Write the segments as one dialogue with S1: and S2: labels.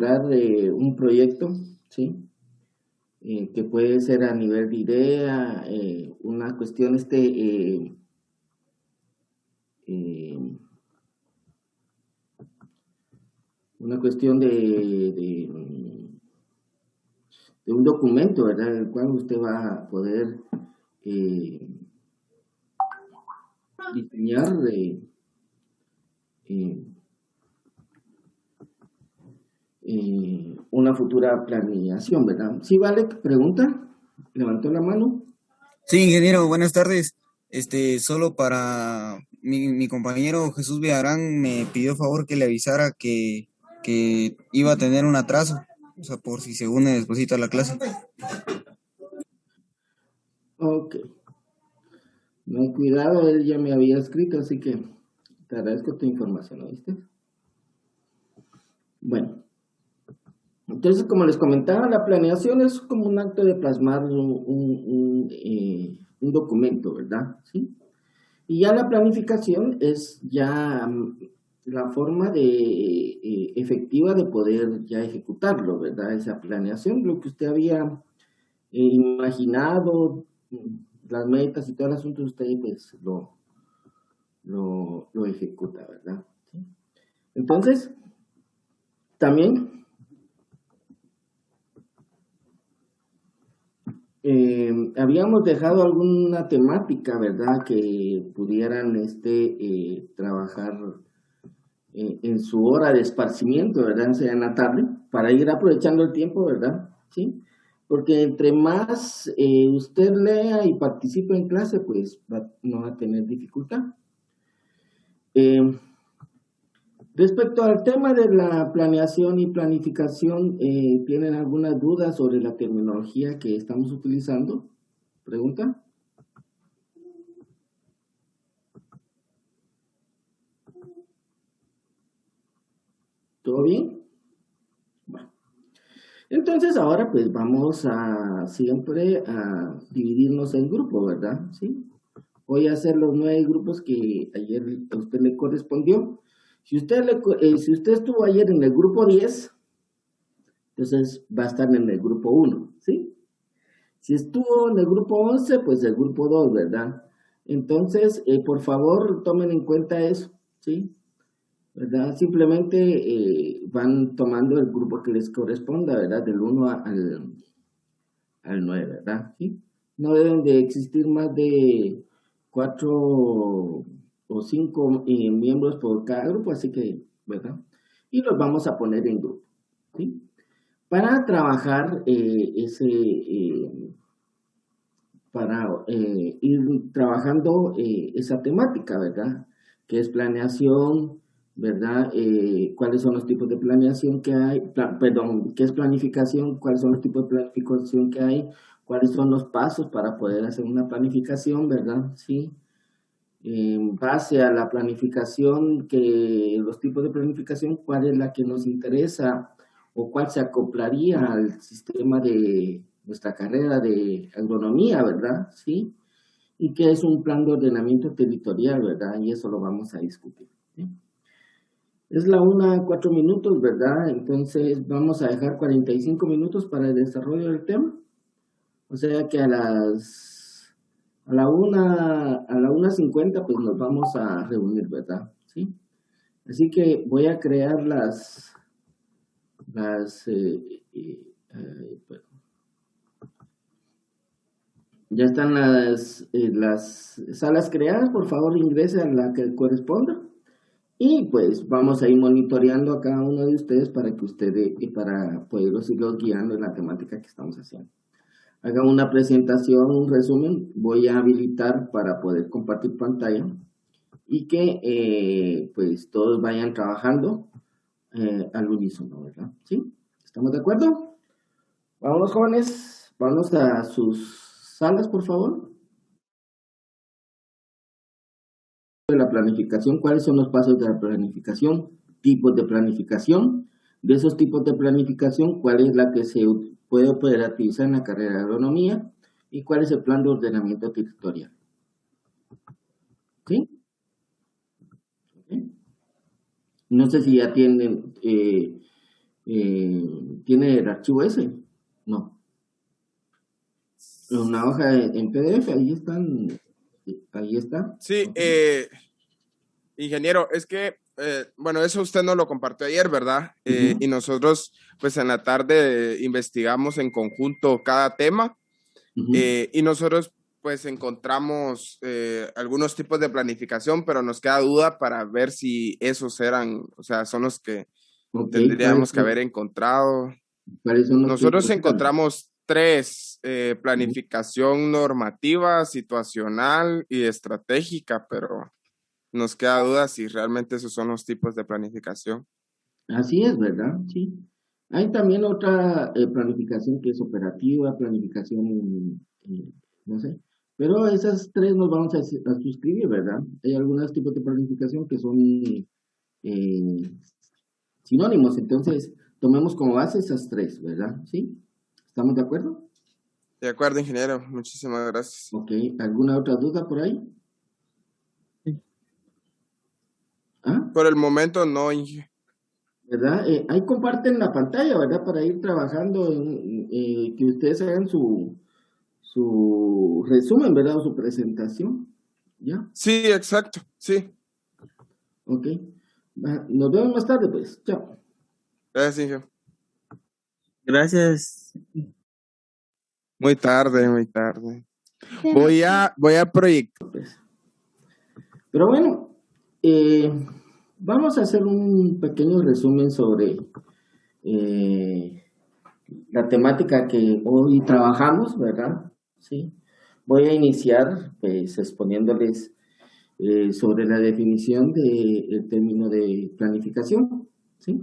S1: un proyecto, ¿sí? Que puede ser a nivel de idea, una cuestión eh, una cuestión de un documento, ¿verdad? En el cual usted va a poder eh, diseñar eh, una futura planeación, ¿verdad? Sí, vale, pregunta, levantó la mano.
S2: Sí, ingeniero, buenas tardes. Solo para mi compañero Jesús Villarán me pidió favor que le avisara que iba a tener un atraso, o sea, por si se une despuesito a la clase.
S1: Ok, no hay cuidado, él ya me había escrito, así que te agradezco tu información, ¿oíste? Bueno, entonces, como les comentaba, la planeación es como un acto de plasmar un documento, ¿verdad? ¿Sí? Y ya la planificación es ya la forma efectiva de poder ya ejecutarlo, ¿verdad? Esa planeación, lo que usted había imaginado, las metas y todo el asunto, usted pues lo ejecuta, ¿verdad? ¿Sí? Entonces, también habíamos dejado alguna temática, ¿verdad? Que pudieran trabajar en su hora de esparcimiento, ¿verdad? Sea en la tarde, para ir aprovechando el tiempo, ¿verdad? ¿Sí? Porque entre más usted lea y participe en clase, pues no va a tener dificultad. Eh, Respecto al tema de la planeación y planificación, ¿tienen algunas dudas sobre la terminología que estamos utilizando? ¿Pregunta? ¿Todo bien? Bueno. Entonces ahora pues vamos a siempre a dividirnos en grupos, ¿verdad? ¿Sí? Voy a hacer los 9 grupos que ayer a usted le correspondió. Si usted estuvo ayer en el grupo 10, entonces va a estar en el grupo 1, ¿sí? Si estuvo en el grupo 11, pues el grupo 2, ¿verdad? Entonces, por favor, tomen en cuenta eso, ¿sí? ¿Verdad? Simplemente van tomando el grupo que les corresponda, ¿verdad? Del 1 al 9, ¿verdad? ¿Sí? No deben de existir más de 4 o 5 miembros por cada grupo, así que, ¿verdad? Y los vamos a poner en grupo, ¿sí? Para trabajar para ir trabajando esa temática, ¿verdad? Que es planeación, ¿verdad? ¿Cuáles son los tipos de planeación que hay? Perdón, ¿qué es planificación? ¿Cuáles son los tipos de planificación que hay? ¿Cuáles son los pasos para poder hacer una planificación, ¿verdad? Sí. En base a la planificación, los tipos de planificación, ¿cuál es la que nos interesa o cuál se acoplaría al sistema de nuestra carrera de agronomía, ¿verdad? Sí. Y qué es un plan de ordenamiento territorial, ¿verdad? Y eso lo vamos a discutir. ¿Sí? Es la 1:04, ¿verdad? Entonces vamos a dejar 45 minutos para el desarrollo del tema. O sea que a la 1:50 pues nos vamos a reunir, ¿verdad? ¿Sí? Así que voy a crear las, bueno, ya están las salas creadas, por favor ingrese a la que corresponda. Y pues vamos a ir monitoreando a cada uno de ustedes para que ustedes, para poderlos ir guiando en la temática que estamos haciendo. Hagan una presentación, un resumen, voy a habilitar para poder compartir pantalla y que pues todos vayan trabajando al unísono, ¿verdad? ¿Sí? ¿Estamos de acuerdo? Vámonos, jóvenes, vamos a sus salas, por favor. De la planificación, ¿cuáles son los pasos de la planificación? Tipos de planificación. De esos tipos de planificación, ¿cuál es la que se puede operativizar en la carrera de agronomía? ¿Y cuál es el plan de ordenamiento territorial? ¿Sí? ¿Sí? No sé si ya tienen ¿Tiene el archivo ese? No. Una hoja en PDF, ahí está.
S3: Sí,
S1: Ok.
S3: ingeniero, es que, bueno, eso usted nos lo compartió ayer, ¿verdad?
S1: Ujú,
S3: Y nosotros, pues en la tarde investigamos en conjunto cada tema
S1: ujú.
S3: y nosotros, pues encontramos algunos tipos de planificación, pero nos queda duda para ver si esos eran, o sea, son los que
S1: Ok,
S3: tendríamos que haber encontrado.
S1: ¿cuáles son los que
S3: Nosotros
S1: encontraron?
S3: encontramos tres,
S1: Ujú.
S3: planificación normativa, situacional y estratégica, pero nos queda duda si realmente esos son los tipos de planificación.
S1: Así es, ¿verdad? Sí. Hay también otra planificación que es operativa, planificación, no sé. Pero esas tres nos vamos a suscribir, ¿verdad? Hay algunos tipos de planificación que son eh, sinónimos, entonces tomemos como base esas tres, ¿verdad? ¿Sí? ¿Estamos de acuerdo?
S3: De acuerdo, ingeniero. Muchísimas gracias.
S1: Ok, ¿alguna otra duda por ahí? ¿Ah?
S3: Por el momento no, Inge.
S1: ¿Verdad? Ahí comparten la pantalla, ¿verdad? Para ir trabajando que ustedes hagan su resumen, ¿verdad? O su presentación. ¿Ya?
S3: Sí, exacto. Sí.
S1: Ok. Nos vemos más tarde, pues. Chao.
S3: Gracias, Inge.
S2: Gracias.
S3: Muy tarde, muy tarde. Voy a proyectar.
S1: Pues. Pero bueno, eh, vamos a hacer un pequeño resumen sobre eh, la temática que hoy trabajamos, ¿verdad? Sí. Voy a iniciar, pues, exponiéndoles sobre la definición del término de planificación, ¿sí?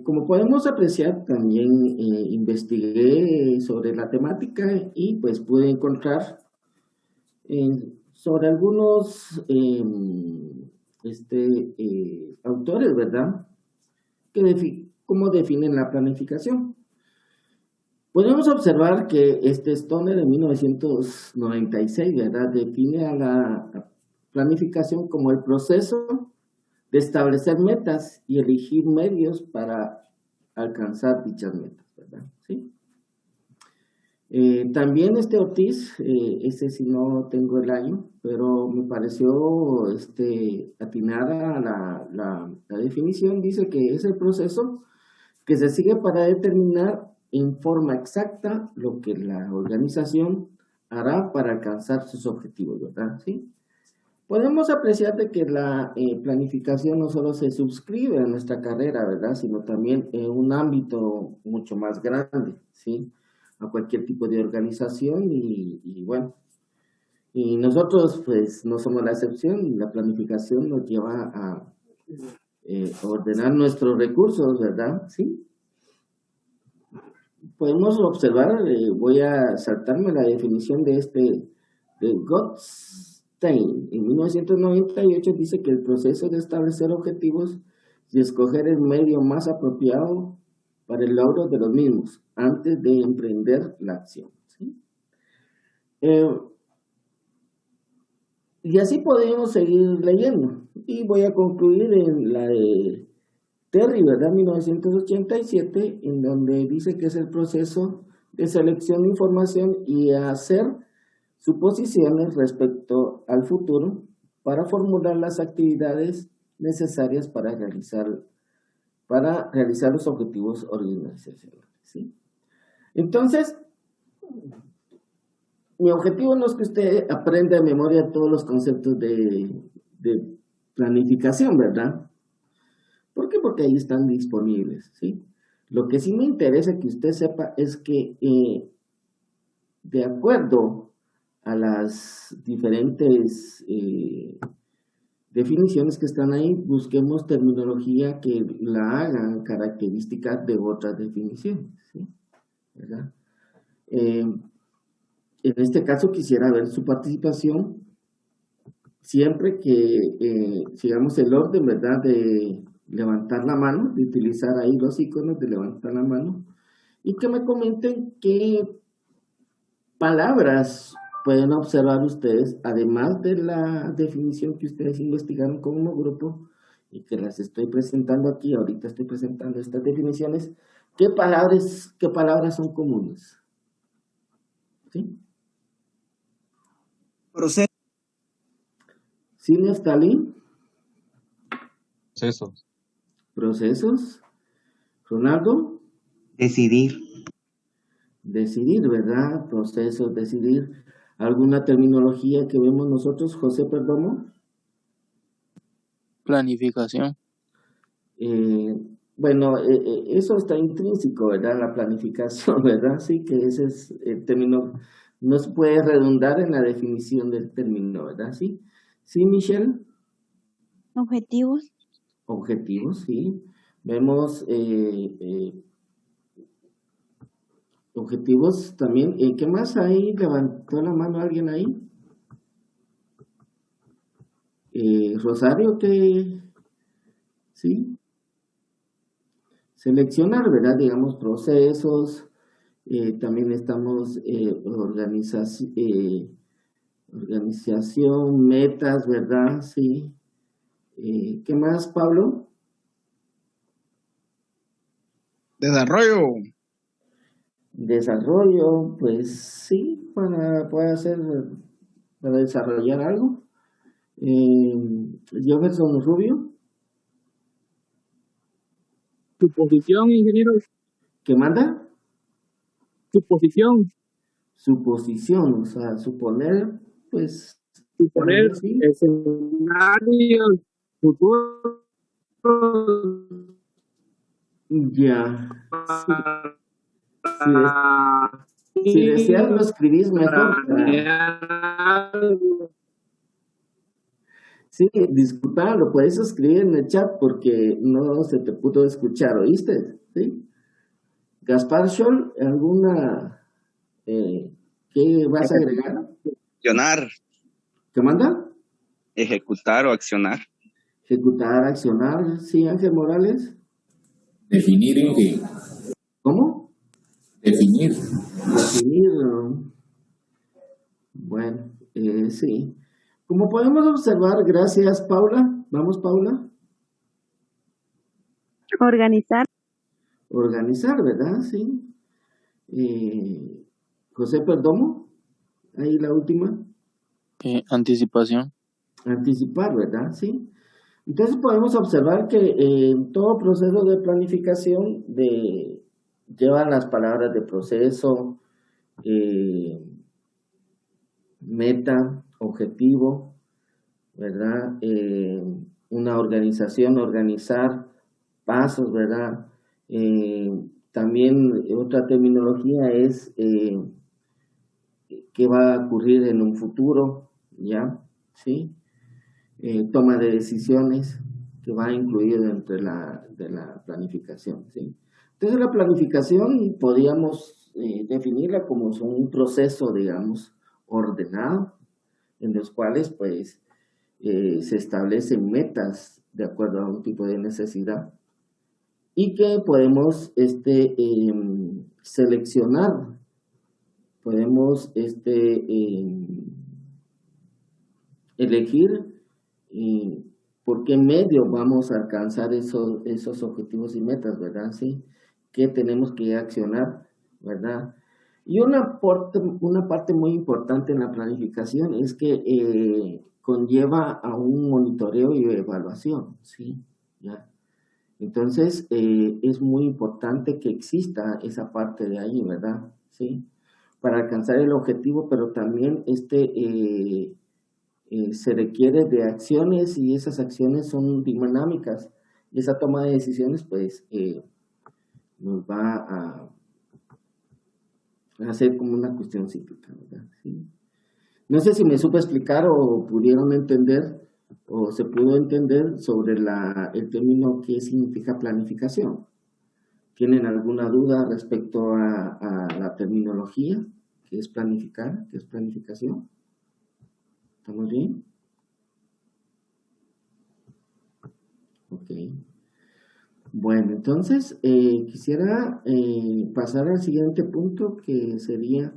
S1: Como podemos apreciar, también investigué sobre la temática y pues pude encontrar sobre algunos autores, ¿verdad? Cómo definen la planificación. Podemos observar que este Stoner en 1996, ¿verdad? Define a la planificación como el proceso de establecer metas y elegir medios para alcanzar dichas metas, ¿verdad? ¿Sí? También Ortiz, ese sí no tengo el año, pero me pareció atinada la definición, dice que es el proceso que se sigue para determinar en forma exacta lo que la organización hará para alcanzar sus objetivos, ¿verdad? ¿Sí? Podemos apreciar de que la planificación no solo se suscribe a nuestra carrera, ¿verdad? Sino también en un ámbito mucho más grande, ¿sí? A cualquier tipo de organización y bueno, y nosotros pues no somos la excepción, la planificación nos lleva a ordenar nuestros recursos, ¿verdad? ¿Sí? Podemos observar, voy a saltarme la definición de Gottstein. En 1998 dice que el proceso de establecer objetivos y escoger el medio más apropiado para el logro de los mismos antes de emprender la acción. ¿Sí? Eh, y así podemos seguir leyendo. Y voy a concluir en la de Terry, ¿verdad? 1987, en donde dice que es el proceso de selección de información y hacer suposiciones respecto al futuro para formular las actividades necesarias para realizar los objetivos organizacionales, ¿sí? Entonces, mi objetivo no es que usted aprenda de memoria todos los conceptos de planificación, ¿verdad? ¿Por qué? Porque ahí están disponibles, ¿sí? Lo que sí me interesa que usted sepa es que de acuerdo a las diferentes definiciones que están ahí, busquemos terminología que la hagan característica de otras definiciones, ¿sí? ¿Verdad? En este caso quisiera ver su participación siempre que sigamos el orden, ¿verdad? De levantar la mano, de utilizar ahí los iconos de levantar la mano y que me comenten qué palabras pueden observar ustedes, además de la definición que ustedes investigaron como grupo, y que las estoy presentando aquí, ahorita estoy presentando estas definiciones, ¿qué palabras son comunes? ¿Sí?
S2: Proceso.
S1: ¿Sí, Neftalí?
S4: Procesos.
S1: Procesos. Ronaldo.
S5: Decidir.
S1: Decidir, ¿verdad? Procesos, decidir. ¿Alguna terminología que vemos nosotros, José Perdomo?
S6: Planificación.
S1: Bueno, eso está intrínseco, ¿verdad? La planificación, ¿verdad? Sí, que ese es el término, no se puede redundar en la definición del término, ¿verdad? Sí, sí, Michelle.
S7: Objetivos.
S1: Objetivos, sí. Vemos objetivos también. ¿Qué más hay? ¿Levantó la mano alguien ahí? Rosario, ¿qué? Sí. Seleccionar, ¿verdad? Digamos, procesos. También estamos organización, metas, ¿verdad? Sí. ¿Qué más, Pablo?
S2: Desarrollo.
S1: Desarrollo, pues sí, para desarrollar algo. Jefferson Rubio.
S8: Suposición, ingeniero.
S1: ¿Qué manda?
S8: Suposición.
S1: Suposición, o sea, suponer, pues.
S8: Suponer
S1: Sí.
S8: escenarios futuros.
S1: Ya. Sí. Si deseas lo escribís mejor. Sí, disculpa, lo puedes escribir en el chat porque no se te pudo escuchar, ¿oíste? ¿Sí? Gaspar Scholl, ¿alguna qué vas a agregar?
S5: Accionar.
S1: ¿Qué manda?
S5: Ejecutar o accionar.
S1: Ejecutar, accionar, sí, Ángel Morales.
S9: Definir, Inge.
S1: ¿Cómo?
S9: Definir.
S1: Definir, bueno, sí. Como podemos observar, gracias, Paula. Vamos, Paula.
S7: Organizar.
S1: Organizar, ¿verdad? Sí. José Perdomo, ahí la última.
S6: Anticipación.
S1: Anticipar, ¿verdad? Sí. Entonces podemos observar que en todo proceso de planificación lleva las palabras de proceso, meta, objetivo, ¿verdad? Una organización, organizar pasos, ¿verdad? También otra terminología es qué va a ocurrir en un futuro, ¿ya? ¿Sí? Toma de decisiones que va incluido dentro de la planificación, ¿sí? Entonces la planificación podríamos definirla como un proceso, digamos, ordenado, en los cuales pues se establecen metas de acuerdo a un tipo de necesidad y que podemos seleccionar, podemos elegir por qué medio vamos a alcanzar esos objetivos y metas, ¿verdad? Sí, que tenemos que accionar, ¿verdad? Y una parte muy importante en la planificación es que conlleva a un monitoreo y evaluación, ¿sí? ¿Ya? Entonces, es muy importante que exista esa parte de ahí, ¿verdad? ¿Sí? Para alcanzar el objetivo, pero también se requiere de acciones y esas acciones son dinámicas. Y esa toma de decisiones, pues, nos va a hacer como una cuestión cíclica, ¿verdad? ¿Sí? No sé si me supe explicar o pudieron entender o se pudo entender sobre el término que significa planificación. ¿Tienen alguna duda respecto a la terminología? ¿Qué es planificar? ¿Qué es planificación? ¿Estamos bien? Ok. Bueno, entonces quisiera pasar al siguiente punto que sería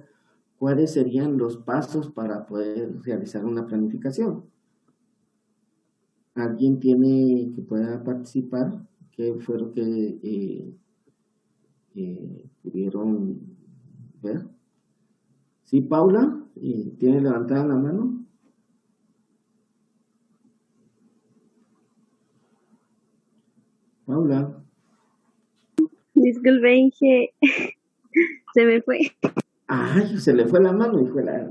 S1: cuáles serían los pasos para poder realizar una planificación. ¿Alguien tiene que pueda participar? ¿Qué fue lo que pudieron ver? Sí, Paula, ¿tiene levantada la mano? Paula.
S7: Disculpe, Inge. Se me fue.
S1: Ay, se le fue la mano, hijo de la...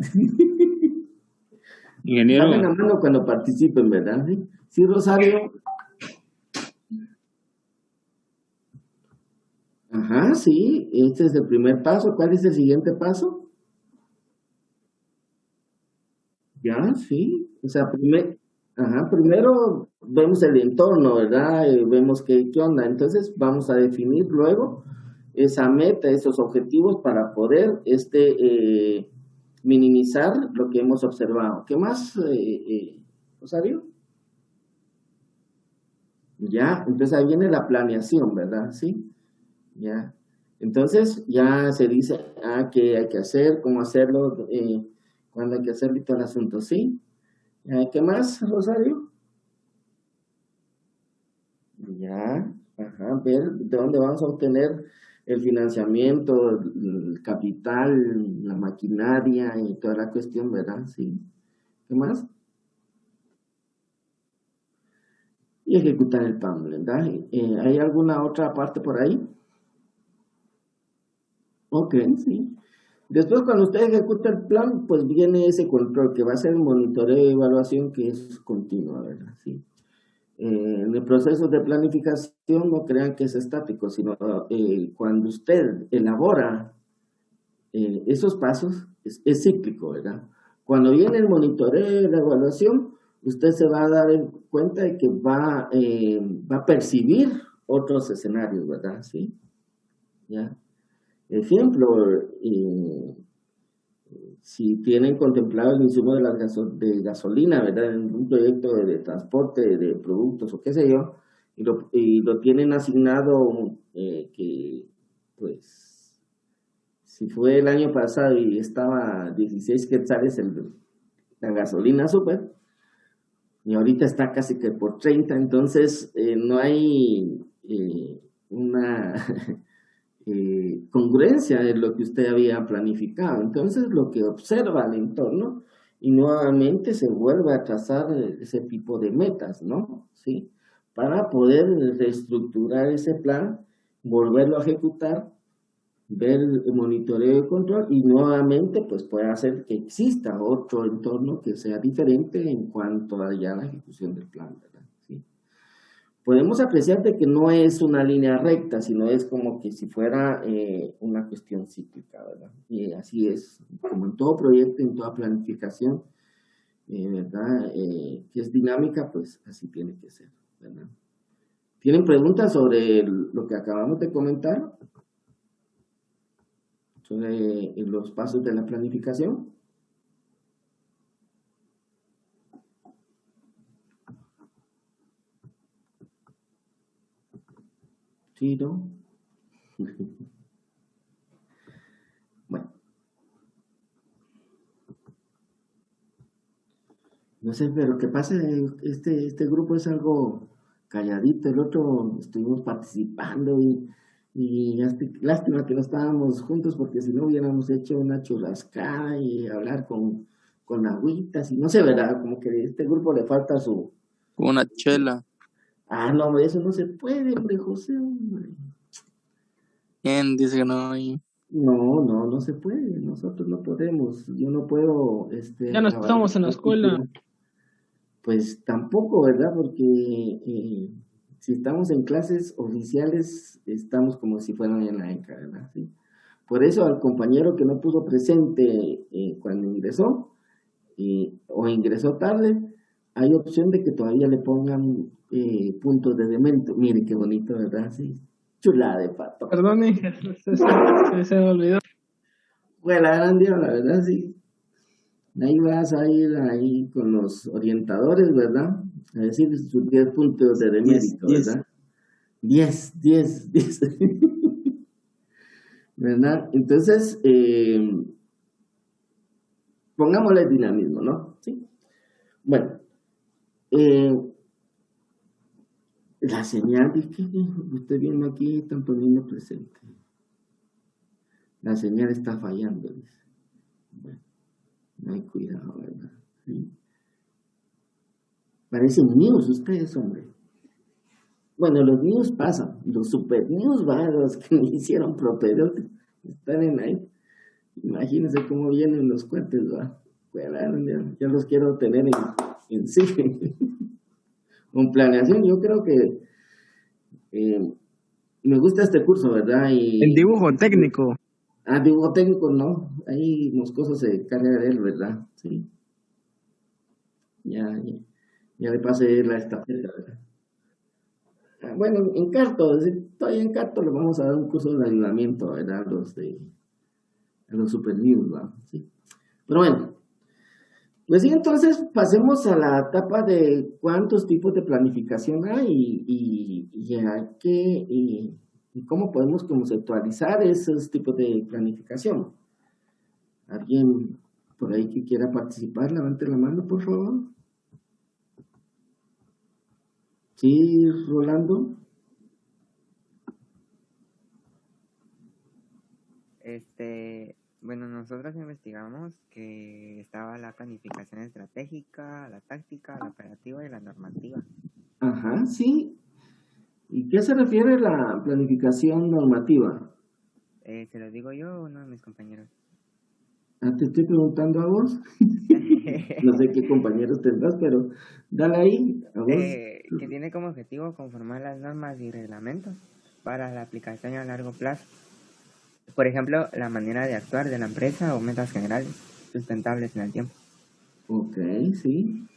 S8: Ingeniero,
S1: Dame la mano cuando participen, ¿verdad? Sí, Rosario. Ajá, sí, este es el primer paso. ¿Cuál es el siguiente paso? Ya, sí. O sea, primero vemos el entorno, ¿verdad? Vemos qué onda. Entonces vamos a definir luego esa meta, esos objetivos para poder minimizar lo que hemos observado. ¿Qué más, Rosario? Ya, entonces ahí viene la planeación, ¿verdad? Sí, ya. Entonces ya se dice qué hay que hacer, cómo hacerlo, cuándo hay que hacerlo y todo el asunto, ¿sí? ¿Qué más, Rosario? Ya, ajá, ver de dónde vamos a obtener el financiamiento, el capital, la maquinaria y toda la cuestión, ¿verdad? Sí. ¿Qué más? Y ejecutar el plan, ¿verdad? ¿Hay alguna otra parte por ahí? Ok, sí. Después, cuando usted ejecuta el plan, pues viene ese control, que va a ser el monitoreo y evaluación, que es continua, ¿verdad? Sí. En el proceso de planificación, no crean que es estático, sino cuando usted elabora esos pasos, es cíclico, ¿verdad? Cuando viene el monitoreo y la evaluación, usted se va a dar cuenta de que va a percibir otros escenarios, ¿verdad? Sí. ¿Ya? Ejemplo, si tienen contemplado el insumo de de gasolina, ¿verdad? En un proyecto de transporte de productos o qué sé yo, y lo tienen asignado que, pues, si fue el año pasado y estaba 16 quetzales la gasolina súper, y ahorita está casi que por 30, entonces no hay una congruencia de lo que usted había planificado. Entonces lo que observa el entorno y nuevamente se vuelve a trazar ese tipo de metas, ¿no? ¿Sí? Para poder reestructurar ese plan, volverlo a ejecutar, ver el monitoreo y control y nuevamente pues puede hacer que exista otro entorno que sea diferente en cuanto a ya la ejecución del plan, ¿verdad? ¿Sí? Podemos apreciar de que no es una línea recta, sino es como que si fuera una cuestión cíclica, ¿verdad? Y así es, como en todo proyecto, en toda planificación, ¿verdad? Que es dinámica, pues así tiene que ser, ¿verdad? ¿Tienen preguntas sobre lo que acabamos de comentar? Sobre los pasos de la planificación. ¿Sí, no? Bueno. No sé, pero ¿qué pasa? Este grupo es algo calladito, el otro estuvimos participando y lástima que no estábamos juntos porque si no hubiéramos hecho una churrascada y hablar con agüitas y no sé, ¿verdad? Como que a este grupo le falta su...
S6: Una chela.
S1: Ah, no, hombre, eso no se puede, hombre, José, hombre.
S6: ¿Quién dice que no hay?
S1: No se puede, nosotros no podemos, yo no puedo,
S8: ya no estamos en la escuela.
S1: Pues tampoco, ¿verdad? Porque si estamos en clases oficiales, estamos como si fueran en la ECA, ¿verdad? ¿Sí? Por eso al compañero que no puso presente cuando ingresó, o ingresó tarde, hay opción de que todavía le pongan puntos de demento. Mire qué bonito, ¿verdad? Sí, chulada de pato.
S8: Perdón, se me olvidó.
S1: Bueno, la gran Dios, la verdad, sí. Ahí vas a ir ahí con los orientadores, ¿verdad? A decir sus 10 puntos de demérito, ¿verdad? 10. ¿Verdad? Entonces, pongámosle dinamismo, ¿no? Sí. Bueno, La señal, de que usted viendo aquí, están poniendo presente. La señal está fallando, dice. Bueno, no hay cuidado, ¿verdad? ¿Sí? Parecen news ustedes, hombre. Bueno, los news pasan, los super news van, los que me hicieron propedéuticos, están en ahí. Imagínense cómo vienen los cuates, ¿va? Bueno, ya los quiero tener en sí. Con planeación, yo creo que me gusta este curso, ¿verdad?
S8: El dibujo técnico.
S1: Dibujo técnico, no. Ahí Moscoso se carga de él, ¿verdad? Sí. Ya le pasé la estafeta, ¿verdad? Bueno, en Carto, si estoy en Carto, le vamos a dar un curso de ayudamiento, ¿verdad? A los super news, ¿verdad? Sí. Pero bueno, pues sí, entonces pasemos a la etapa de cuántos tipos de planificación hay y cómo podemos conceptualizar esos tipos de planificación. ¿Alguien por ahí que quiera participar? Levante la mano, por favor. Sí, Rolando.
S4: Bueno, nosotros investigamos que estaba la planificación estratégica, la táctica, la operativa y la normativa.
S1: Ajá, sí. ¿Y qué se refiere a la planificación normativa?
S4: ¿Se lo digo yo o uno de mis compañeros?
S1: Te estoy preguntando a vos. No sé qué compañeros tendrás, pero dale ahí, a vos.
S4: Que tiene como objetivo conformar las normas y reglamentos para la aplicación a largo plazo. Por ejemplo, la manera de actuar de la empresa o metas generales sustentables en el tiempo.
S1: Ok, sí.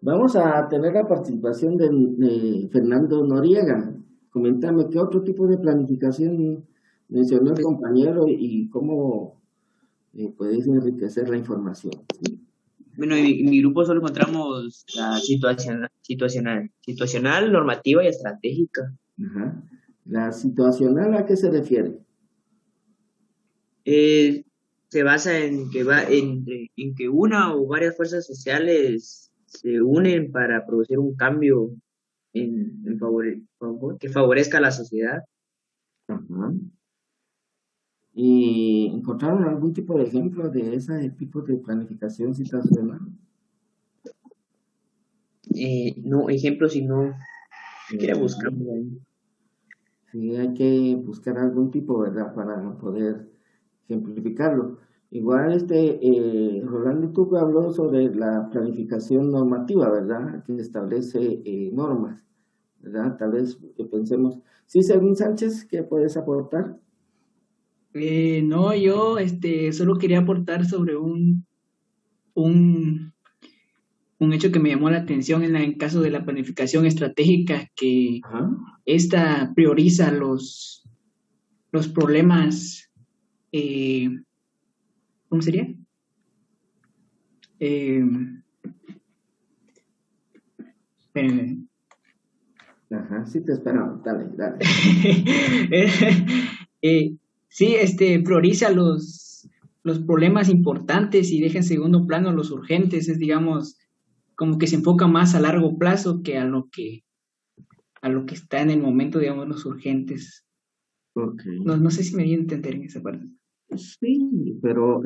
S1: Vamos a tener la participación de Fernando Noriega. Coméntame qué otro tipo de planificación mencionó el compañero y cómo puedes enriquecer la información. ¿Sí?
S10: Bueno, en mi grupo solo encontramos la situacional, normativa y estratégica.
S1: Ajá. ¿La situacional a qué se refiere?
S10: Se basa en que una o varias fuerzas sociales se unen para producir un cambio que favorezca a la sociedad.
S1: Ajá. ¿Y encontraron algún tipo de ejemplo de ese tipo de planificación situacional?
S10: No, ejemplos, si no, quiere buscar por ahí.
S1: Sí, hay que buscar algún tipo, ¿verdad? Para poder ejemplificarlo. Igual, Rolando, tú habló sobre la planificación normativa, ¿verdad? Que establece normas, ¿verdad? Tal vez que pensemos. Sí, Selvin Sánchez, ¿qué puedes aportar?
S8: No, yo solo quería aportar sobre un hecho que me llamó la atención en caso de la planificación estratégica, que
S1: Ajá.
S8: esta prioriza los problemas, ¿cómo sería? Espérenme.
S1: Ajá, sí te esperamos, dale.
S8: Sí, prioriza los problemas importantes y deja en segundo plano los urgentes. Es, digamos, como que se enfoca más a largo plazo que a lo que está en el momento, digamos, los urgentes.
S1: Okay.
S8: No sé si me di a entender en esa parte.
S1: Sí, pero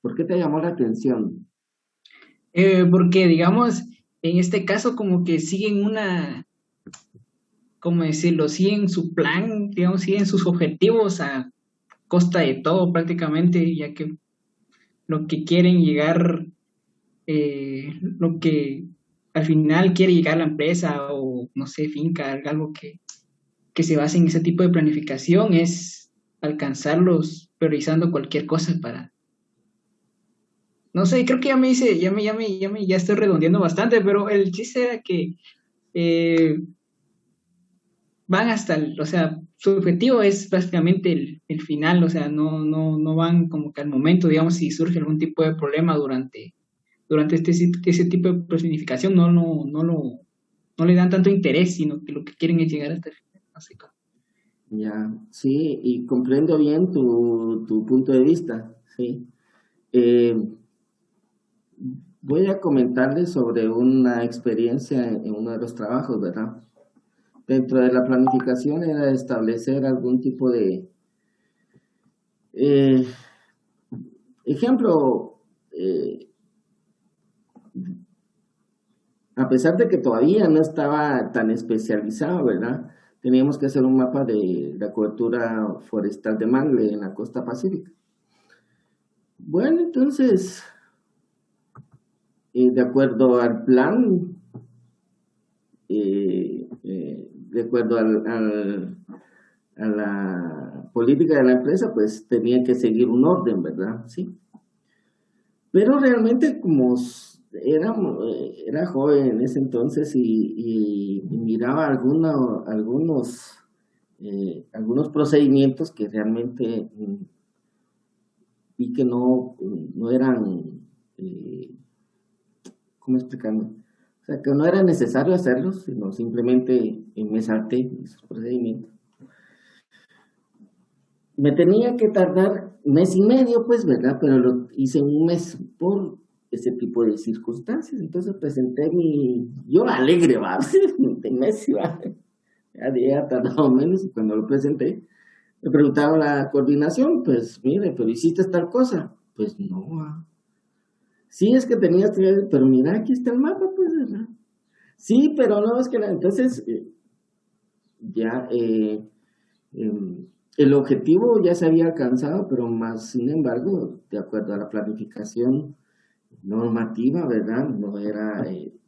S1: ¿por qué te llamó la atención?
S8: Porque, digamos, en este caso como que siguen ¿cómo decirlo? Siguen su plan, digamos, siguen sus objetivos a costa de todo prácticamente, ya que lo que quieren llegar, lo que al final quiere llegar la empresa o, no sé, finca, algo que se base en ese tipo de planificación es alcanzarlos priorizando cualquier cosa para... No sé, creo que ya estoy redondeando bastante, pero el chiste era que van o sea, su objetivo es básicamente el final, o sea, no van como que al momento, digamos, si surge algún tipo de problema durante ese tipo de planificación, no le dan tanto interés, sino que lo que quieren es llegar hasta el final, no sé cómo.
S1: Ya, sí, y comprendo bien tu punto de vista, sí. Voy a comentarles sobre una experiencia en uno de los trabajos, ¿verdad? Dentro de la planificación era establecer algún tipo de eh, ejemplo, a pesar de que todavía no estaba tan especializado, ¿verdad? Teníamos que hacer un mapa de la cobertura forestal de mangle en la costa pacífica. Bueno, entonces, de acuerdo al plan, de acuerdo a la política de la empresa, pues tenía que seguir un orden, ¿verdad? Sí. Pero realmente como era joven en ese entonces y miraba algunos procedimientos que realmente vi que no eran, ¿cómo explicarme? O sea, que no era necesario hacerlos, sino simplemente me salté esos procedimientos. Me tenía que tardar mes y medio, pues, ¿verdad? Pero lo hice en un mes por ese tipo de circunstancias. Entonces presenté yo alegre, va, de mes, va. Ya había tardado menos y cuando lo presenté, me preguntaba la coordinación, pues, mire, pero hiciste tal cosa. Pues no, va. Sí, es que tenías que, pero mira, aquí está el mapa, pues, ¿verdad? Sí, pero no, es que entonces, ya, el objetivo ya se había alcanzado, pero más sin embargo, de acuerdo a la planificación normativa, ¿verdad? No era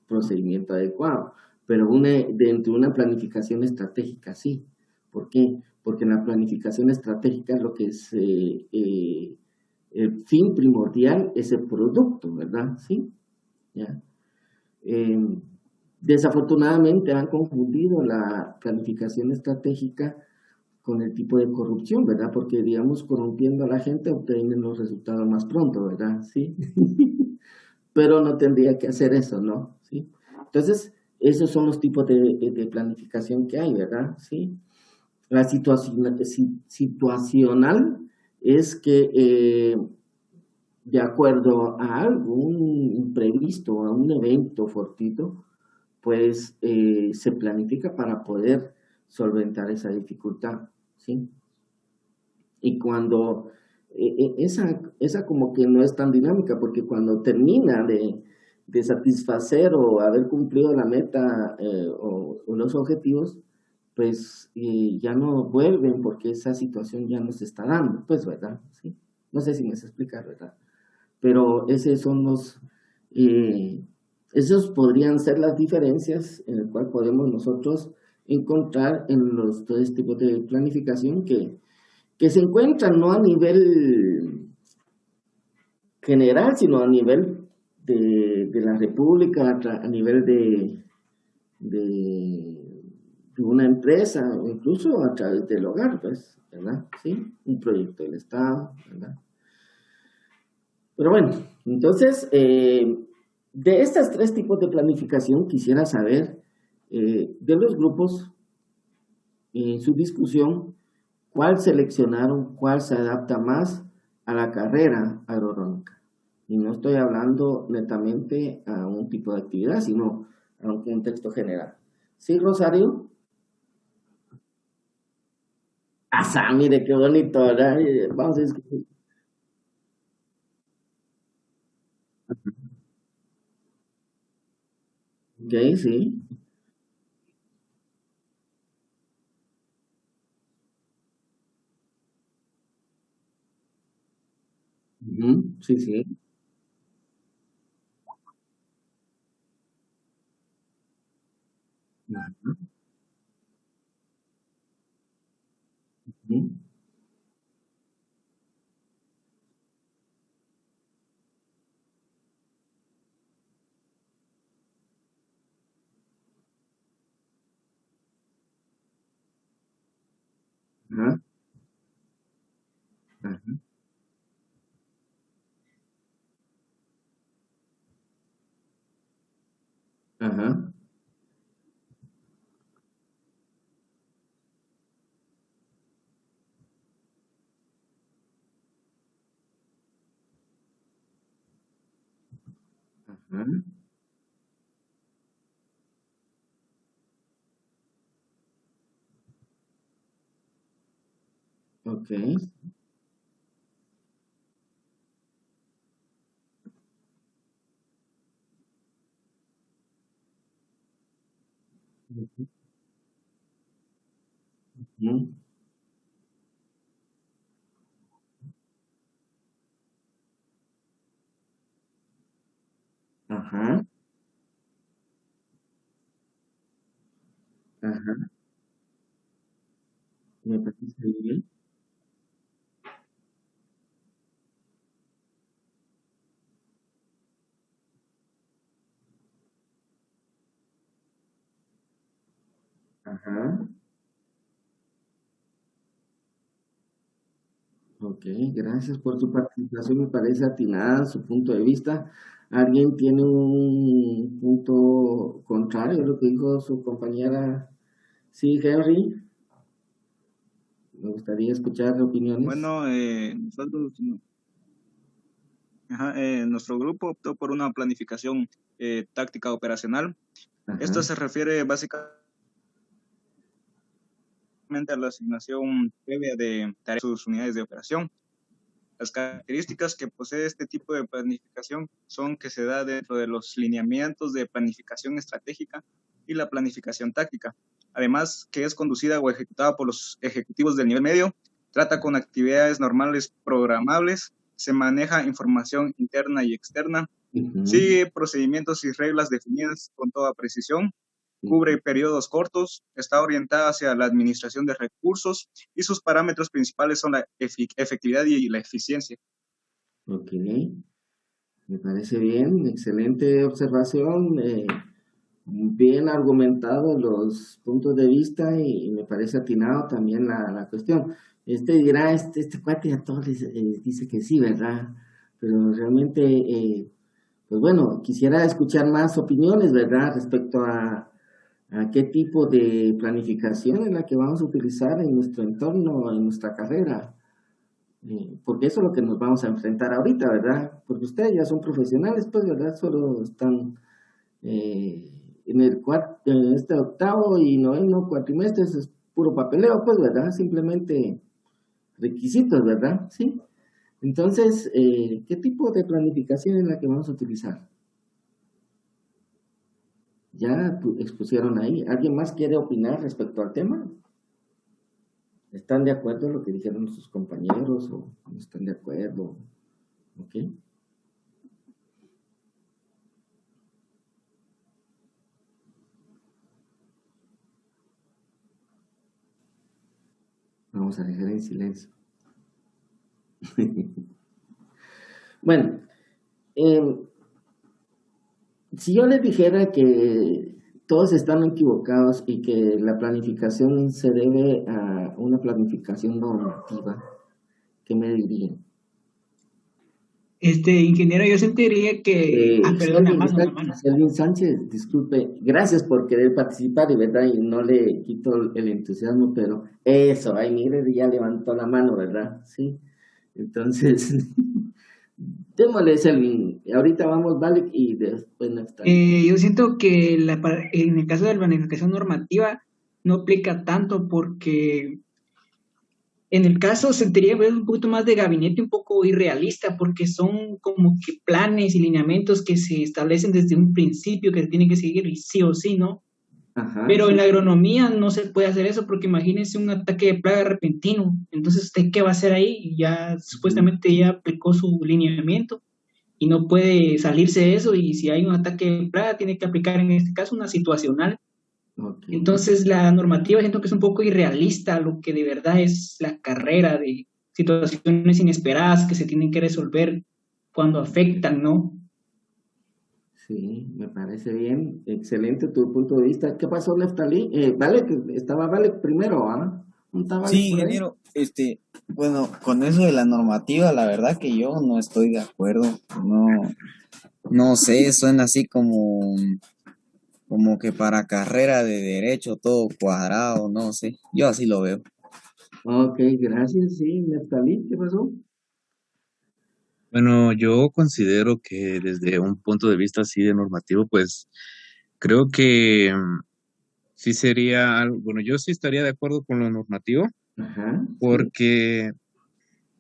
S1: procedimiento adecuado, pero dentro de una planificación estratégica sí. ¿Por qué? Porque en la planificación estratégica lo que es el fin primordial es el producto, ¿verdad? ¿Sí? ¿Ya? Desafortunadamente han confundido la planificación estratégica con el tipo de corrupción, ¿verdad? Porque, digamos, corrompiendo a la gente obtienen los resultados más pronto, ¿verdad? Sí. Pero no tendría que hacer eso, ¿no? ¿Sí? Entonces, esos son los tipos de planificación que hay, ¿verdad? Sí. La situacional es que, de acuerdo a algún imprevisto, a un evento fortuito, pues se planifica para poder solventar esa dificultad, ¿sí? Y cuando esa como que no es tan dinámica, porque cuando termina de satisfacer o haber cumplido la meta o los objetivos, pues ya no vuelven porque esa situación ya no se está dando, pues, ¿verdad? ¿Sí? No sé si me sé explicar, ¿verdad? Pero esos podrían ser las diferencias en el cual podemos nosotros encontrar en los tres tipos de planificación que se encuentran no a nivel general, sino a nivel de la República, a nivel de una empresa, o incluso a través del hogar, pues, ¿verdad? ¿Sí? Un proyecto del Estado, ¿verdad? Pero bueno, entonces, de estos tres tipos de planificación quisiera saber de los grupos en su discusión, ¿cuál seleccionaron, cuál se adapta más a la carrera agronómica? Y no estoy hablando netamente a un tipo de actividad, sino a un contexto general. ¿Sí, Rosario? ¡Asa, mire qué bonito, ¿verdad? Vamos a discutir. Ok, sí. Ujú, sí, sí. Ujú, ujú, ajá, ajá, ajá, ajá. Ok. Ujú. Ujú. Ajá, ajá, me parece bien. Ajá, ok, gracias por su participación, me parece atinada su punto de vista. ¿Alguien tiene un punto contrario a lo que dijo su compañera? Sí, Henry, me gustaría escuchar opiniones.
S11: Bueno, nosotros, nuestro grupo optó por una planificación táctica operacional. Esto
S1: Ajá,
S11: se refiere básicamente a la asignación previa de tareas a sus unidades de operación. Las características que posee este tipo de planificación son que se da dentro de los lineamientos de planificación estratégica y la planificación táctica. Además, que es conducida o ejecutada por los ejecutivos del nivel medio, trata con actividades normales programables, se maneja información interna y externa,
S1: ujú,
S11: sigue procedimientos y reglas definidas con toda precisión, cubre periodos cortos, está orientada hacia la administración de recursos y sus parámetros principales son la efectividad y la eficiencia.
S1: ok, me parece bien, excelente observación, bien argumentado los puntos de vista y me parece atinado también la cuestión. Este dirá, este cuate a todos les dice que sí, ¿verdad? Pero realmente, pues bueno, quisiera escuchar más opiniones, ¿verdad? Respecto a qué tipo de planificación es la que vamos a utilizar en nuestro entorno, en nuestra carrera. Porque eso es lo que nos vamos a enfrentar ahorita, ¿verdad? Porque ustedes ya son profesionales, pues, ¿verdad? Solo están eh, en este octavo y noveno cuatrimestre, es puro papeleo, pues, ¿verdad? Simplemente requisitos, ¿verdad? Sí. Entonces, ¿qué tipo de planificación es la que vamos a utilizar? Ya expusieron ahí. ¿Alguien más quiere opinar respecto al tema? ¿Están de acuerdo en lo que dijeron sus compañeros o no están de acuerdo? ¿Ok? Vamos a dejar en silencio. Bueno, si yo les dijera que todos están equivocados y que la planificación se debe a una planificación normativa, ¿qué me dirían?
S8: Ingeniero, yo sentiría que... perdón,
S1: Selvin Sánchez, disculpe, gracias por querer participar y verdad, y no le quito el entusiasmo, pero eso, ay, mire, ya levantó la mano, ¿verdad? Sí, entonces, démosle, Selvin, ahorita vamos, vale, y después Naftali.
S8: Yo siento que en el caso de la planificación normativa no aplica tanto porque en el caso sentiría un poquito más de gabinete, un poco irrealista, porque son como que planes y lineamientos que se establecen desde un principio, que se tienen que seguir y sí o sí, ¿no?
S1: Ajá,
S8: Pero
S1: sí.
S8: en la agronomía no se puede hacer eso, porque imagínense un ataque de plaga repentino. Entonces, ¿usted qué va a hacer ahí? Ya supuestamente ya aplicó su lineamiento y no puede salirse de eso. Y si hay un ataque de plaga, tiene que aplicar en este caso una situacional.
S1: Ok.
S8: Entonces, la normativa siento que es un poco irrealista a lo que de verdad es la carrera de situaciones inesperadas que se tienen que resolver cuando afectan, ¿no?
S1: Sí, me parece bien. Excelente tu punto de vista. ¿Qué pasó, Neftali? Vale, estaba Vale primero, ¿ah? ¿No está Vale
S2: Sí,
S1: por ahí?
S2: ingeniero, bueno, con eso de la normativa, la verdad que yo no estoy de acuerdo. No, no sé, suena así como que para carrera de derecho todo cuadrado, no sé. Yo así lo veo.
S1: Ok, gracias. Sí, Neftali, ¿qué pasó?
S12: Bueno, yo considero que desde un punto de vista así de normativo, pues creo que sí sería algo, bueno, yo sí estaría de acuerdo con lo normativo,
S1: Ajá, sí.
S12: porque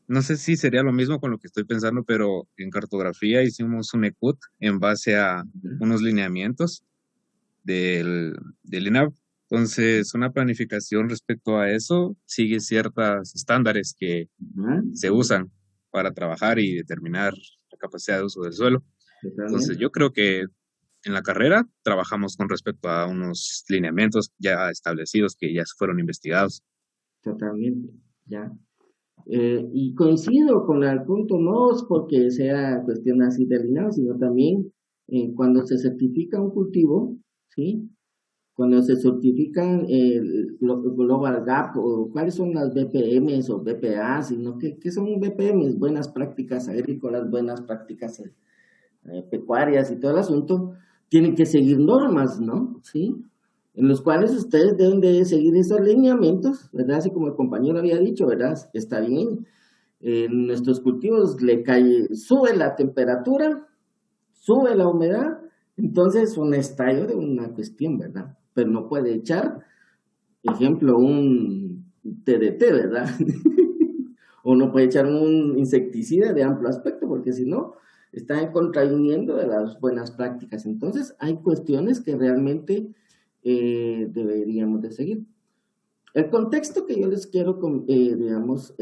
S12: no sé si sería lo mismo con lo que estoy pensando, pero en cartografía hicimos un ECUT en base a unos lineamientos del INAV. Entonces, una planificación respecto a eso sigue ciertos estándares que
S1: Ajá,
S12: se usan para trabajar y determinar la capacidad de uso del suelo. Entonces,
S1: totalmente.
S12: yo creo que en la carrera trabajamos con respecto a unos lineamientos ya establecidos que ya fueron investigados.
S1: Totalmente, ya. Y coincido con el punto, no es porque sea cuestión así de alineado, sino también cuando se certifica un cultivo, ¿sí? Cuando se certifican el Global Gap o cuáles son las BPMs o BPA, sino ¿qué son BPMs? Buenas prácticas agrícolas, buenas prácticas pecuarias y todo el asunto, tienen que seguir normas, ¿no? ¿Sí? En los cuales ustedes deben de seguir esos lineamientos, ¿verdad? Así como el compañero había dicho, ¿verdad? Está bien, en nuestros cultivos le cae, sube la temperatura, sube la humedad, entonces un estallo de una cuestión, ¿verdad? Pero no puede echar, ejemplo, un TDT, ¿verdad? O no puede echar un insecticida de amplio aspecto, porque si no, está contraviniendo de las buenas prácticas. Entonces, hay cuestiones que realmente deberíamos de seguir. El contexto que yo les quiero, digamos,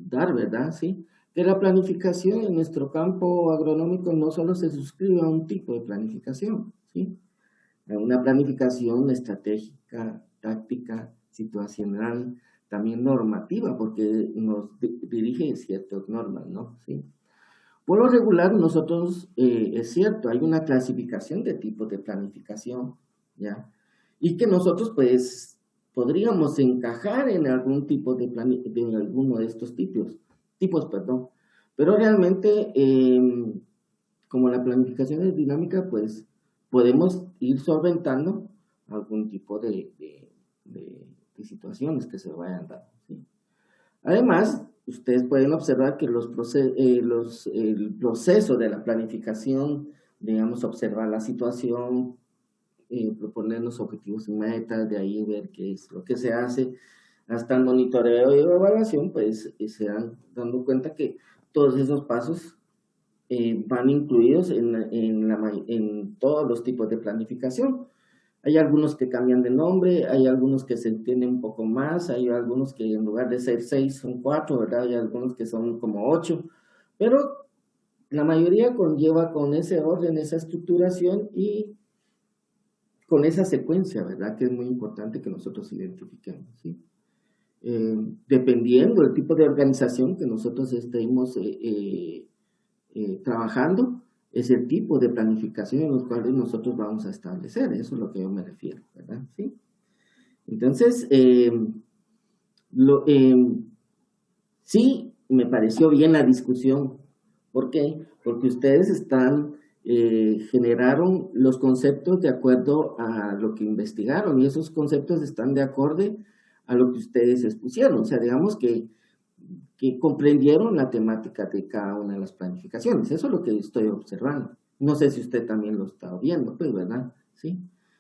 S1: dar, ¿verdad? Sí, que la planificación en nuestro campo agronómico no solo se suscribe a un tipo de planificación, ¿sí? A una planificación estratégica, táctica, situacional, también normativa, porque nos dirige ciertas normas, ¿no? ¿Sí? Por lo regular, nosotros, es cierto, hay una clasificación de tipos de planificación, ¿ya? Y que nosotros, pues, podríamos encajar en algún tipo de en alguno de estos tipos, perdón. Pero realmente, como la planificación es dinámica, pues, podemos ir solventando algún tipo de situaciones que se vayan dando, ¿sí? Además, ustedes pueden observar que el proceso de la planificación, digamos, observar la situación, proponernos objetivos y metas, de ahí ver qué es lo que se hace, hasta el monitoreo y evaluación, pues se dan dando cuenta que todos esos pasos van incluidos en todos los tipos de planificación. Hay algunos que cambian de nombre, hay algunos que se entienden un poco más, hay algunos que en lugar de ser 6 son 4, ¿verdad? Hay algunos que son como 8, pero la mayoría conlleva con ese orden, esa estructuración y con esa secuencia, ¿verdad? Que es muy importante que nosotros identifiquemos, ¿sí? Dependiendo del tipo de organización que nosotros estemos trabajando, es el tipo de planificación en los cuales nosotros vamos a establecer, eso es lo que yo me refiero, ¿verdad? ¿Sí? Entonces, sí, me pareció bien la discusión. ¿Por qué? Porque ustedes generaron los conceptos de acuerdo a lo que investigaron y esos conceptos están de acorde a lo que ustedes expusieron. O sea, digamos que comprendieron la temática de cada una de las planificaciones. Eso es lo que estoy observando. No sé si usted también lo está viendo, pues, ¿verdad? ¿Sí?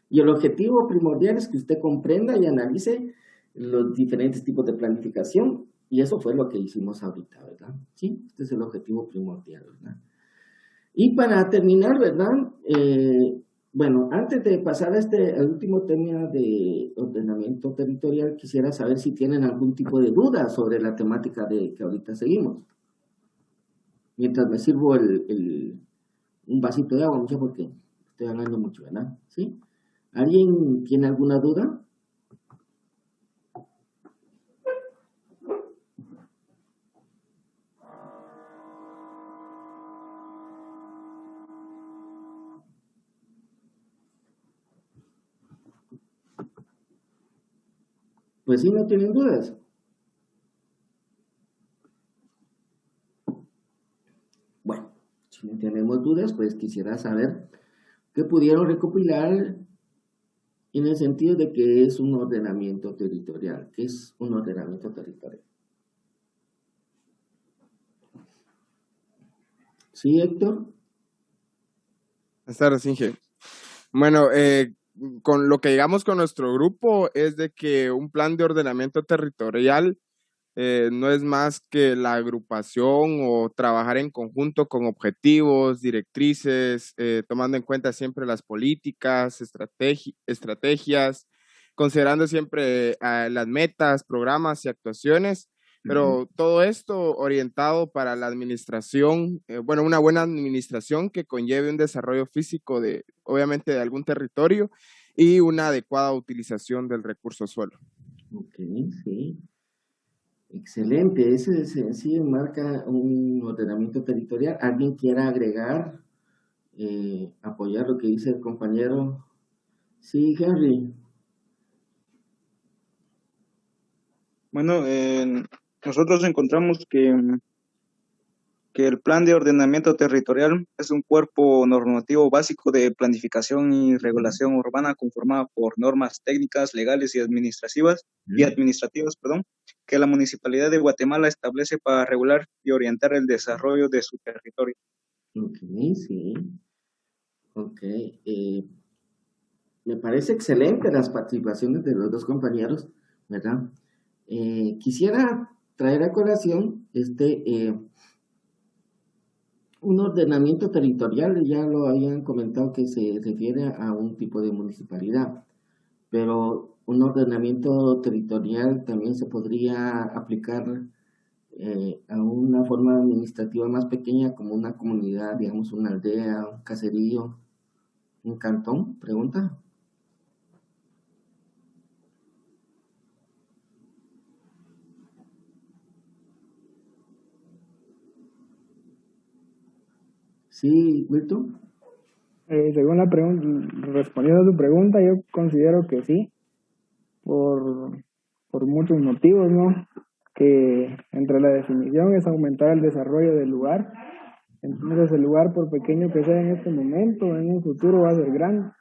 S1: Y el objetivo primordial es que usted comprenda y analice los diferentes tipos de planificación, y eso fue lo que hicimos ahorita, ¿verdad? Sí, este es el objetivo primordial, ¿verdad? Y para terminar, ¿verdad? Bueno, antes de pasar al último tema de ordenamiento territorial, quisiera saber si tienen algún tipo de duda sobre la temática que ahorita seguimos. Mientras me sirvo un vasito de agua, mucho porque estoy hablando mucho, ¿verdad? ¿Sí? ¿Alguien tiene alguna duda? Pues sí, no tienen dudas. Bueno, si no tenemos dudas, pues quisiera saber qué pudieron recopilar en el sentido de que es un ordenamiento territorial. ¿Qué es un ordenamiento territorial? ¿Sí, Héctor?
S3: Buenas tardes, Inge. Bueno, con lo que llegamos con nuestro grupo es de que un plan de ordenamiento territorial no es más que la agrupación o trabajar en conjunto con objetivos, directrices, tomando en cuenta siempre las políticas, estrategias, considerando siempre las metas, programas y actuaciones, pero todo esto orientado para la administración, una buena administración que conlleve un desarrollo físico obviamente, de algún territorio y una adecuada utilización del recurso suelo.
S1: Ok, sí. Excelente, ese sí marca un ordenamiento territorial. ¿Alguien quiera agregar, apoyar lo que dice el compañero? Sí, Henry.
S11: Bueno, nosotros encontramos que el plan de ordenamiento territorial es un cuerpo normativo básico de planificación y regulación urbana conformado por normas técnicas, legales y administrativas, que la Municipalidad de Guatemala establece para regular y orientar el desarrollo de su territorio.
S1: Ok, sí. Ok. Me parece excelente las participaciones de los dos compañeros, ¿verdad? Quisiera traer a colación un ordenamiento territorial, ya lo habían comentado que se refiere a un tipo de municipalidad, pero un ordenamiento territorial también se podría aplicar a una forma administrativa más pequeña como una comunidad, digamos una aldea, un caserío, un cantón, pregunta. Sí, Wilton.
S13: Según la pregunta, respondiendo a tu pregunta, yo considero que sí, por muchos motivos, ¿no? Que entre la definición es aumentar el desarrollo del lugar. Entonces el lugar, por pequeño que sea en este momento, en un futuro va a ser grande.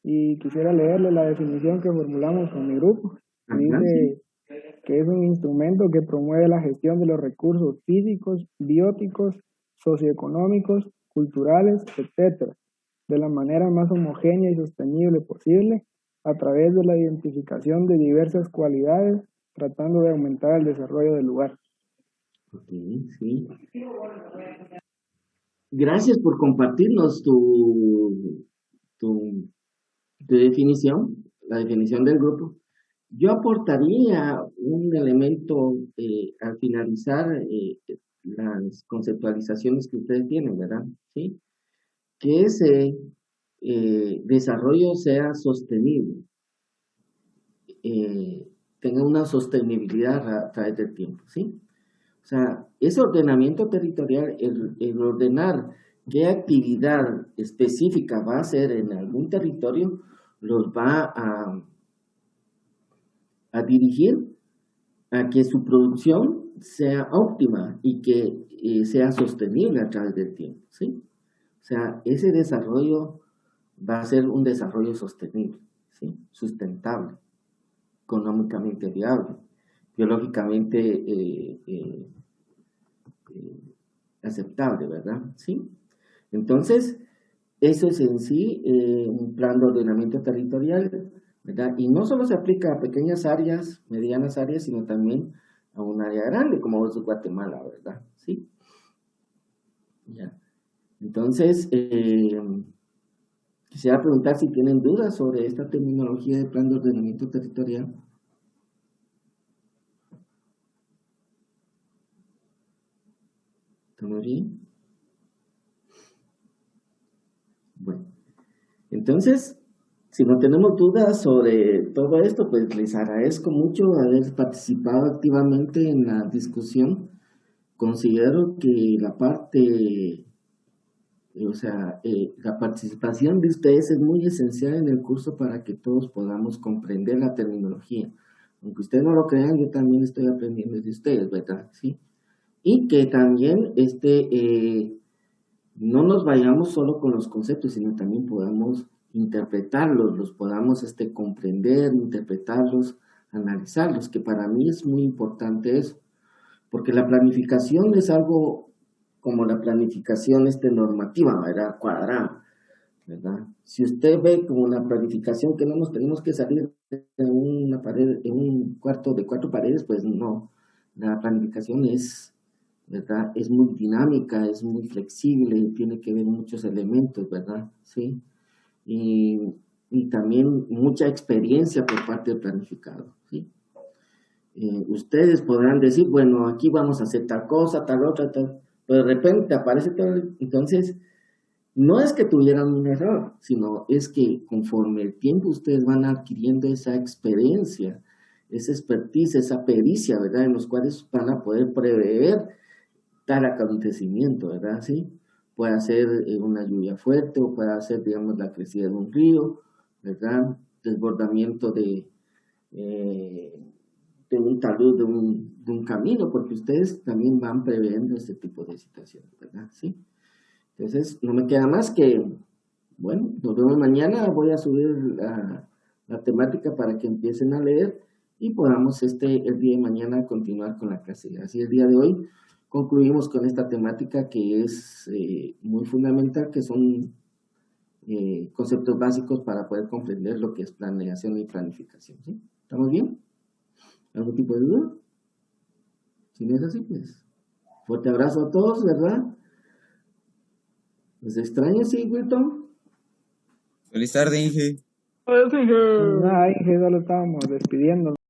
S13: Y quisiera leerle la definición que formulamos con mi grupo. Dice que es un instrumento que promueve la gestión de los recursos físicos, bióticos, socioeconómicos, culturales, etcétera, de la manera más homogénea y sostenible posible, a través de la identificación de diversas cualidades, tratando de aumentar el desarrollo del lugar.
S1: Ok, sí. Gracias por compartirnos tu definición, la definición del grupo. Yo aportaría un elemento al finalizar las conceptualizaciones que ustedes tienen, ¿verdad? ¿Sí? Que ese desarrollo sea sostenible, tenga una sostenibilidad a través del tiempo, ¿sí? O sea, ese ordenamiento territorial, el ordenar qué actividad específica va a hacer en algún territorio, los va a dirigir a que su producción sea óptima y que sea sostenible a través del tiempo, ¿sí? O sea, ese desarrollo va a ser un desarrollo sostenible, ¿sí? Sustentable, económicamente viable, biológicamente aceptable, ¿verdad? ¿Sí? Entonces, eso es en sí un plan de ordenamiento territorial, ¿verdad? Y no solo se aplica a pequeñas áreas, medianas áreas, sino también a un área grande, como es Guatemala, ¿verdad? ¿Sí? Ya. Entonces, quisiera preguntar si tienen dudas sobre esta terminología de plan de ordenamiento territorial. ¿Estamos bien? Bueno, entonces, si no tenemos dudas sobre todo esto, pues les agradezco mucho haber participado activamente en la discusión. Considero que la parte, la participación de ustedes es muy esencial en el curso para que todos podamos comprender la terminología. Aunque ustedes no lo crean, yo también estoy aprendiendo de ustedes, ¿verdad? ¿Sí? Y que también no nos vayamos solo con los conceptos, sino también podamos interpretarlos, los podamos comprender, interpretarlos, analizarlos, que para mí es muy importante eso, porque la planificación es algo como la planificación normativa, ¿verdad? Cuadrada. ¿verdad? Si usted ve como la planificación que no nos tenemos que salir de una pared, en un cuarto de 4 paredes, pues no. La planificación es, ¿verdad? Es muy dinámica, es muy flexible, tiene que ver muchos elementos, ¿verdad? Sí. Y también mucha experiencia por parte del planificador, ¿sí? Ustedes podrán decir, bueno, aquí vamos a hacer tal cosa, tal otra, tal, pero de repente aparece todo, entonces, no es que tuvieran un error, sino es que conforme el tiempo ustedes van adquiriendo esa experiencia, esa expertise, esa pericia, ¿verdad? En los cuales van a poder prever tal acontecimiento, ¿verdad? ¿Sí? Puede ser una lluvia fuerte o puede ser, digamos, la crecida de un río, ¿verdad? Desbordamiento de un talud, de un camino, porque ustedes también van previendo este tipo de situaciones, ¿verdad? ¿Sí? Entonces, no me queda más que, bueno, nos vemos mañana, voy a subir la temática para que empiecen a leer y podamos el día de mañana continuar con la clase. Así el día de hoy concluimos con esta temática que es muy fundamental, que son conceptos básicos para poder comprender lo que es planeación y planificación. ¿Sí? ¿Estamos bien? ¿Algún tipo de duda? Si no es así, pues fuerte abrazo a todos, ¿verdad? ¿Les extraña, sí, Wilton?
S2: Feliz tarde, Inge.
S13: Pues nada, Inge, solo estábamos despidiendo.